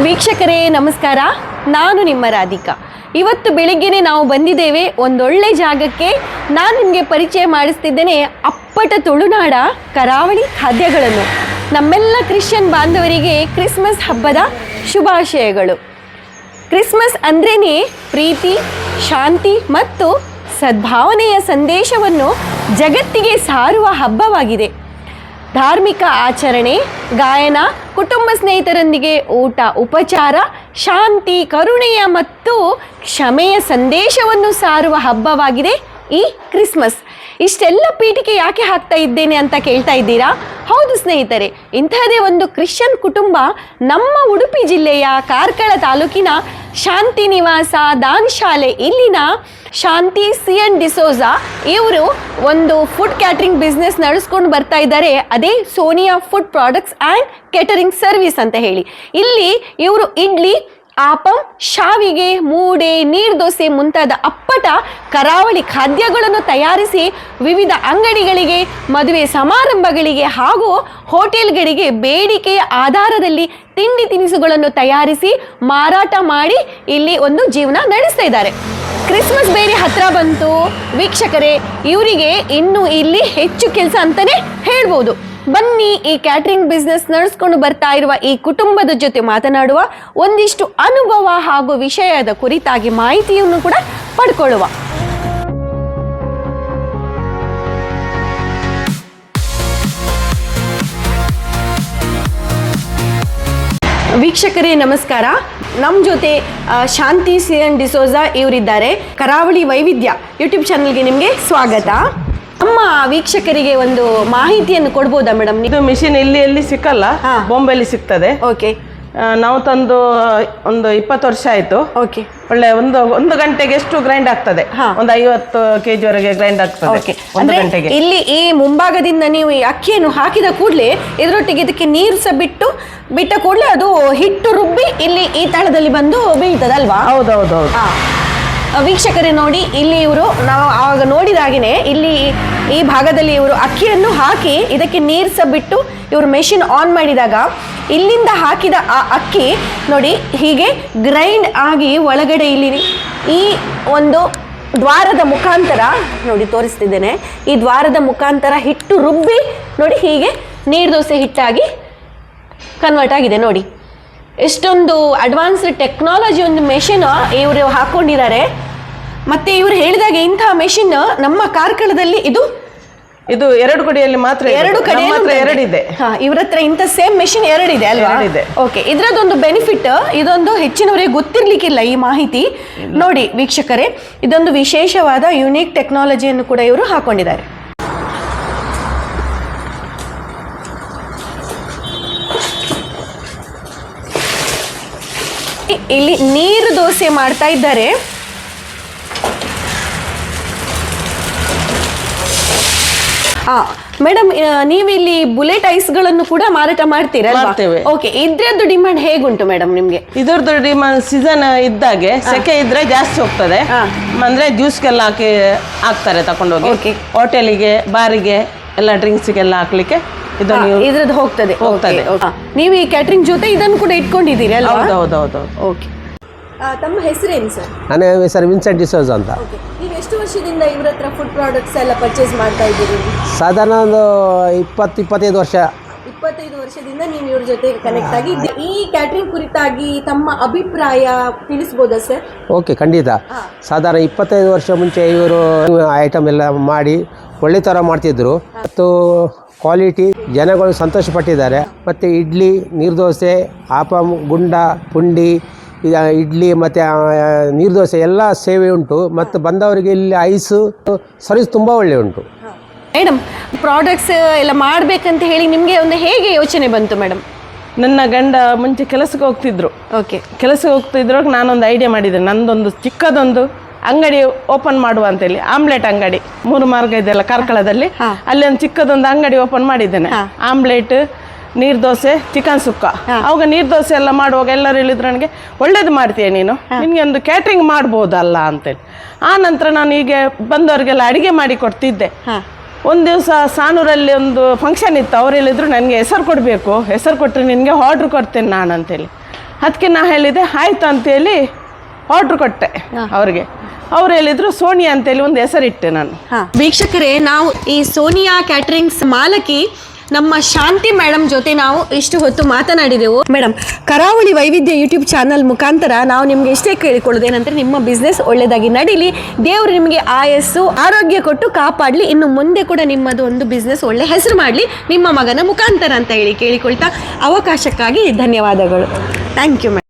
ವೀಕ್ಷಕರೇ ನಮಸ್ಕಾರ, ನಾನು ನಿಮ್ಮ ರಾಧಿಕಾ. ಇವತ್ತು ಬೆಳಿಗ್ಗೆನೆ ನಾವು ಬಂದಿದ್ದೇವೆ ಒಂದೊಳ್ಳೆ ಜಾಗಕ್ಕೆ. ನಾನು ನಿಮಗೆ ಪರಿಚಯ ಮಾಡಿಸ್ತಿದ್ದೇನೆ ಅಪ್ಪಟ ತುಳುನಾಡ ಕರಾವಳಿ ಖಾದ್ಯಗಳನ್ನು. ನಮ್ಮೆಲ್ಲ ಕ್ರಿಶ್ಚಿಯನ್ ಬಾಂಧವರಿಗೆ ಕ್ರಿಸ್ಮಸ್ ಹಬ್ಬದ ಶುಭಾಶಯಗಳು. ಕ್ರಿಸ್ಮಸ್ ಅಂದ್ರೇ ಪ್ರೀತಿ, ಶಾಂತಿ ಮತ್ತು ಸದ್ಭಾವನೆಯ ಸಂದೇಶವನ್ನು ಜಗತ್ತಿಗೆ ಸಾರುವ ಹಬ್ಬವಾಗಿದೆ. ಧಾರ್ಮಿಕ ಆಚರಣೆ, ಗಾಯನ, ಕುಟುಂಬ ಸ್ನೇಹಿತರೊಂದಿಗೆ ಊಟ ಉಪಚಾರ, ಶಾಂತಿ, ಕರುಣೆಯ ಮತ್ತು ಕ್ಷಮೆಯ ಸಂದೇಶವನ್ನು ಸಾರುವ ಹಬ್ಬವಾಗಿದೆ ಈ ಕ್ರಿಸ್ಮಸ್. ಇಷ್ಟೆಲ್ಲ ಪೀಠಿಕೆ ಯಾಕೆ ಹಾಕ್ತಾ ಇದ್ದೇನೆ ಅಂತ ಕೇಳ್ತಾ ಇದ್ದೀರಾ? ಹೌದು ಸ್ನೇಹಿತರೆ, ಇಂತಹದೇ ಒಂದು ಕ್ರಿಶ್ಚಿಯನ್ ಕುಟುಂಬ ನಮ್ಮ ಉಡುಪಿ ಜಿಲ್ಲೆಯ ಕಾರ್ಕಳ ತಾಲೂಕಿನ ಶಾಂತಿ ನಿವಾಸ ದಾನ್ ಶಾಲೆ ಇಲ್ಲಿನ ಶಾಂತಿ ಸಿಎನ್ ಡಿಸೋಜಾ ಇವರು ಒಂದು ಫುಡ್ ಕ್ಯಾಟರಿಂಗ್ ಬಿಸ್ನೆಸ್ ನಡೆಸ್ಕೊಂಡು ಬರ್ತಾ ಇದ್ದಾರೆ. ಅದೇ Sonia food products and catering service ಅಂತ ಹೇಳಿ. ಇಲ್ಲಿ ಇವರು ಇಡ್ಲಿ, ಆಪಂ, ಶಾವಿಗೆ, ಮೂಡೆ, ನೀರ್ದೋಸೆ ಮುಂತಾದ ಅಪ್ಪಟ ಕರಾವಳಿ ಖಾದ್ಯಗಳನ್ನು ತಯಾರಿಸಿ ವಿವಿಧ ಅಂಗಡಿಗಳಿಗೆ, ಮದುವೆ ಸಮಾರಂಭಗಳಿಗೆ ಹಾಗೂ ಹೋಟೆಲ್ಗಳಿಗೆ ಬೇಡಿಕೆಯ ಆಧಾರದಲ್ಲಿ ತಿಂಡಿ ತಿನಿಸುಗಳನ್ನು ತಯಾರಿಸಿ ಮಾರಾಟ ಮಾಡಿ ಇಲ್ಲಿ ಒಂದು ಜೀವನ ನಡೆಸ್ತಾ ಇದ್ದಾರೆ. ಕ್ರಿಸ್ಮಸ್ ಬೇರೆ ಹತ್ರ ಬಂತು ವೀಕ್ಷಕರೇ, ಇವರಿಗೆ ಇನ್ನು ಇಲ್ಲಿ ಹೆಚ್ಚು ಕೆಲಸ ಅಂತಾನೆ ಹೇಳ್ಬೋದು. ಬನ್ನಿ, ಈ ಕ್ಯಾಟರಿಂಗ್ ಬಿಸ್ನೆಸ್ ನಡೆಸ್ಕೊಂಡು ಬರ್ತಾ ಇರುವ ಈ ಕುಟುಂಬದ ಜೊತೆ ಮಾತನಾಡುವ, ಒಂದಿಷ್ಟು ಅನುಭವ ಹಾಗೂ ವಿಷಯದ ಕುರಿತಾಗಿ ಮಾಹಿತಿಯನ್ನು ಕೂಡ ಪಡ್ಕೊಳ್ಳುವ. ವೀಕ್ಷಕರೇ ನಮಸ್ಕಾರ. ನಮ್ಮ ಜೊತೆ ಶಾಂತಿ ಸಿಎನ್ ಡಿಸೋಜಾ ಇವರಿದ್ದಾರೆ. ಕರಾವಳಿ ವೈವಿಧ್ಯ ಯೂಟ್ಯೂಬ್ ಚಾನಲ್ಗೆ ನಿಮಗೆ ಸ್ವಾಗತ. ನಮ್ಮ ವೀಕ್ಷಕರಿಗೆ ಒಂದು ಮಾಹಿತಿಯನ್ನು ಕೊಡ್ಬೋದಾ ಮೇಡಮ್? ಇದು ಮಿಷಿನ್ ಎಲ್ಲಿ ಸಿಕ್ಕಲ್ಲ, ಬಾಂಬೆಲಿ ಸಿಗ್ತದೆ. ಓಕೆ. ನಾವು ತಂದು ಒಂದು 20 ವರ್ಷ ಆಯ್ತು. ಓಕೆ. ಒಳ್ಳೆ ಒಂದು ಗಂಟೆಗೆ ಎಷ್ಟು ಗ್ರೈಂಡ್ ಆಗ್ತದೆ? ಒಂದು 50 kg ವರೆಗೆ ಗ್ರೈಂಡ್ ಆಗ್ತದೆ ಒಂದು ಗಂಟೆಗೆ. ಇಲ್ಲಿ ಈ ಮುಂಭಾಗದಿಂದ ನೀವು ಈ ಅಕ್ಕಿಯನ್ನು ಹಾಕಿದ ಕೂಡಲೇ ಇದರೊಟ್ಟಿಗೆ ಇದಕ್ಕೆ ನೀರು ಸಹ ಬಿಟ್ಟ ಕೂಡಲೇ ಅದು ಹಿಟ್ಟು ರುಬ್ಬಿ ಇಲ್ಲಿ ಈ ತಳದಲ್ಲಿ ಬಂದು ಬೀಳ್ತದಲ್ವಾ? ಹೌದೌದು. ವೀಕ್ಷಕರೇ ನೋಡಿ, ಇಲ್ಲಿ ಇವರು ನಾವು ಆವಾಗ ನೋಡಿದಾಗೇನೆ ಇಲ್ಲಿ ಈ ಭಾಗದಲ್ಲಿ ಇವರು ಅಕ್ಕಿಯನ್ನು ಹಾಕಿ ಇದಕ್ಕೆ ನೀರು ಸಹ ಬಿಟ್ಟು ಇವರು ಮೆಷಿನ್ ಆನ್ ಮಾಡಿದಾಗ ಇಲ್ಲಿಂದ ಹಾಕಿದ ಆ ಅಕ್ಕಿ ನೋಡಿ ಹೀಗೆ ಗ್ರೈಂಡ್ ಆಗಿ ಒಳಗಡೆ ಇಲ್ಲಿ ಈ ಒಂದು ದ್ವಾರದ ಮುಖಾಂತರ ನೋಡಿ ತೋರಿಸ್ತಿದ್ದೇನೆ. ಈ ದ್ವಾರದ ಮುಖಾಂತರ ಹಿಟ್ಟು ರುಬ್ಬಿ ನೋಡಿ ಹೀಗೆ ನೀರ್ದೋಸೆ ಹಿಟ್ಟಾಗಿ ಕನ್ವರ್ಟ್ ಆಗಿದೆ. ನೋಡಿ ಎಷ್ಟೊಂದು ಅಡ್ವಾನ್ಸ್ಡ್ ಟೆಕ್ನಾಲಜಿ ಒಂದು ಮೆಷಿನ್ ಇವರು ಹಾಕೊಂಡಿದ್ದಾರೆ. ಮತ್ತೆ ಇವರು ಹೇಳಿದಾಗ ಇಂತಹ ಮೆಷಿನ್ ನಮ್ಮ ಕಾರ್ಕಳದಲ್ಲಿ ಇದು 2 ಕಡೆಯಲ್ಲಿ ಮಾತ್ರ, 2 ಕಡೆ ಎರಡಿದೆ. ಇವ್ರ ಹತ್ರ ಇಂಥ ಸೇಮ್ ಮೆಷಿನ್ 2 ಇದೆ ಅಲ್ವಾ? ಓಕೆ. ಇದರದೊಂದು ಬೆನಿಫಿಟ್, ಇದೊಂದು ಹೆಚ್ಚಿನವರಿಗೆ ಗೊತ್ತಿರ್ಲಿಕ್ಕಿಲ್ಲ ಈ ಮಾಹಿತಿ. ನೋಡಿ ವೀಕ್ಷಕರೇ, ಇದೊಂದು ವಿಶೇಷವಾದ ಯುನೀಕ್ ಟೆಕ್ನಾಲಜಿಯನ್ನು ಕೂಡ ಇವರು ಹಾಕೊಂಡಿದ್ದಾರೆ. ಇಲ್ಲಿ ನೀರು ದೋಸೆ ಮಾಡ್ತಾ ಇದ್ದಾರೆ. ಮೇಡಮ್, ನೀವು ಇಲ್ಲಿ ಬುಲೆಟ್ ಐಸ್ಗಳನ್ನು ಕೂಡ ಮಾರಾಟ ಮಾಡ್ತೀರಾ? ಓಕೆ. ಇದ್ರದ್ದು ಡಿಮಾಂಡ್ ಹೇಗುಂಟು ಮೇಡಮ್ ನಿಮ್ಗೆ? ಇದ್ರದ್ದು ಡಿಮಾಂಡ್ ಸೀಸನ್ ಇದ್ದಾಗೆ, ಸೆಕೆ ಇದ್ರೆ ಜಾಸ್ತಿ ಹೋಗ್ತದೆ. ಅಂದ್ರೆ ಜ್ಯೂಸ್ಗೆಲ್ಲ ಹಾಕ್ತಾರೆ ತಕೊಂಡೋಗಿ, ಹೋಟೆಲಿಗೆ, ಬಾರಿಗೆ ಎಲ್ಲ ಡ್ರಿಂಕ್ಸ್ಗೆಲ್ಲ ಹಾಕ್ಲಿಕ್ಕೆ ಇದ್ರದ್ದು ಹೋಗ್ತದೆ. ನೀವು ಈ ಕ್ಯಾಟರಿಂಗ್ ಜೊತೆ ಇದನ್ನು ಕೂಡ ಇಟ್ಕೊಂಡಿದ್ದೀರಿ ಅಲ್ವಾ? ಹೌದೌದು. ಓಕೆ. ತಮ್ಮ ಹೆಸರೇನು ಸರ್? ನನ್ನ ಹೆಸರು ವಿನ್ಸೆಂಟ್ ಡಿಸೋಜಾ ಅಂತ. ನೀವು ಎಷ್ಟು ವರ್ಷದಿಂದ ಇವ್ರ ಹತ್ರ ಫುಡ್ ಪ್ರಾಡಕ್ಟ್ಸ್ ಎಲ್ಲ ಪರ್ಚೇಸ್ ಮಾಡ್ತಾ ಇದ್ದೀರಿ? ಸಾಧಾರಣ ಒಂದು 20-25 ವರ್ಷ. 25 ವರ್ಷದಿಂದ ನೀವು ಇವ್ರ ಜೊತೆ ಕನೆಕ್ಟ್ ಆಗಿ ಈ ಕ್ಯಾಟರಿಂಗ್ ಕುರಿತಾಗಿ ತಮ್ಮ ಅಭಿಪ್ರಾಯ ತಿಳಿಸ್ಬೋದಾ ಸರ್? ಓಕೆ, ಖಂಡಿತ. ಸಾಧಾರಣ 25 ವರ್ಷ ಮುಂಚೆ ಇವರು ಐಟಮ್ ಎಲ್ಲ ಮಾಡಿ ಒಳ್ಳೆ ಥರ ಮಾಡ್ತಿದ್ರು ಮತ್ತು ಕ್ವಾಲಿಟಿ ಜನಗಳು ಸಂತೋಷಪಟ್ಟಿದ್ದಾರೆ. ಮತ್ತು ಇಡ್ಲಿ, ನೀರ್ದೋಸೆ, ಆಪಂ, ಗುಂಡ, ಪುಂಡಿ, ಇಡ್ಲಿ ಮತ್ತು ನೀರ್ದೋಸೆ ಎಲ್ಲ ಸೇವೆ ಉಂಟು. ಮತ್ತು ಬಂದವರಿಗೆ ಇಲ್ಲಿ ಐಸು ಸರ್ವಿಸ್ ತುಂಬ ಒಳ್ಳೆ ಉಂಟು. ಮೇಡಮ್, ಪ್ರಾಡಕ್ಟ್ಸ್ ಎಲ್ಲ ಮಾಡಬೇಕಂತ ಹೇಳಿ ನಿಮಗೆ ಒಂದು ಹೇಗೆ ಯೋಚನೆ ಬಂತು ಮೇಡಮ್? ನನ್ನ ಗಂಡ ಮುಂಚೆ ಕೆಲಸಕ್ಕೆ ಹೋಗ್ತಿದ್ರು. ಓಕೆ. ಕೆಲಸಕ್ಕೆ ಹೋಗ್ತಿದ್ರು, ನಾನೊಂದು ಐಡಿಯಾ ಮಾಡಿದ್ದೆ. ನಂದೊಂದು ಚಿಕ್ಕದೊಂದು ಅಂಗಡಿ ಓಪನ್ ಮಾಡುವ ಅಂತೇಳಿ, ಆಮ್ಲೆಟ್ ಅಂಗಡಿ 3 ಮಾರ್ಗ ಇದೆಲ್ಲ ಕಾರ್ಕಳದಲ್ಲಿ, ಅಲ್ಲಿ ಒಂದು ಚಿಕ್ಕದೊಂದು ಅಂಗಡಿ ಓಪನ್ ಮಾಡಿದ್ದೇನೆ. ಆಮ್ಲೆಟ್, ನೀರ್ದೋಸೆ, ಚಿಕನ್ ಸುಕ್ಕ. ಅವಾಗ ನೀರ್ದೋಸೆ ಎಲ್ಲ ಮಾಡುವಾಗ ಎಲ್ಲರೂ ಹೇಳಿದ್ರು ನನಗೆ, ಒಳ್ಳೇದು ಮಾಡ್ತೀಯ ನೀನು, ನಿನಗೆ ಒಂದು ಕ್ಯಾಟ್ರಿಂಗ್ ಮಾಡ್ಬೋದಲ್ಲ ಅಂತೇಳಿ. ಆ ನಂತರ ನಾನು ಈಗ ಬಂದವರಿಗೆಲ್ಲ ಅಡಿಗೆ ಮಾಡಿ ಕೊಡ್ತಿದ್ದೆ. ಒಂದು ದಿವಸ ಸಾನೂರಲ್ಲಿ ಒಂದು ಫಂಕ್ಷನ್ ಇತ್ತು. ಅವ್ರು ಹೇಳಿದ್ರು ನನಗೆ ಹೆಸರು ಕೊಡಬೇಕು, ಹೆಸರು ಕೊಟ್ಟರೆ ನಿನಗೆ ಆರ್ಡ್ರ್ ಕೊಡ್ತೇನೆ ನಾನು ಅಂತೇಳಿ. ಅದಕ್ಕೆ ನಾ ಹೇಳಿದೆ ಆಯ್ತು ಅಂತೇಳಿ ಆರ್ಡ್ರ್ ಕೊಟ್ಟೆ ಅವ್ರಿಗೆ. ಅವ್ರು ಹೇಳಿದ್ರು ಸೋನಿಯಾ ಅಂತೇಳಿ ಒಂದು ಹೆಸರಿಟ್ಟೆ ನಾನು. ವೀಕ್ಷಕರೇ, ನಾವು ಈ ಸೋನಿಯಾ ಕ್ಯಾಟ್ರಿಂಗ್ಸ್ ಮಾಲಕಿ ನಮ್ಮ ಶಾಂತಿ ಮೇಡಮ್ ಜೊತೆ ನಾವು ಇಷ್ಟು ಹೊತ್ತು ಮಾತನಾಡಿದೆವು. ಮೇಡಮ್, ಕರಾವಳಿ ವೈವಿಧ್ಯ ಯೂಟ್ಯೂಬ್ ಚಾನಲ್ ಮುಖಾಂತರ ನಾವು ನಿಮ್ಗೆ ಇಷ್ಟೇ ಕೇಳಿಕೊಳ್ಳೋದೇನಂದ್ರೆ, ನಿಮ್ಮ ಬಿಸ್ನೆಸ್ ಒಳ್ಳೆದಾಗಿ ನಡೀಲಿ, ದೇವರು ನಿಮಗೆ ಆಯಸ್ಸು ಆರೋಗ್ಯ ಕೊಟ್ಟು ಕಾಪಾಡಲಿ, ಇನ್ನು ಮುಂದೆ ಕೂಡ ನಿಮ್ಮದು ಒಂದು ಬಿಸ್ನೆಸ್ ಒಳ್ಳೆ ಹೆಸರು ಮಾಡಲಿ ನಿಮ್ಮ ಮಗನ ಮುಖಾಂತರ ಅಂತ ಹೇಳಿ ಕೇಳಿಕೊಳ್ತಾ ಅವಕಾಶಕ್ಕಾಗಿ ಧನ್ಯವಾದಗಳು. Thank you madam.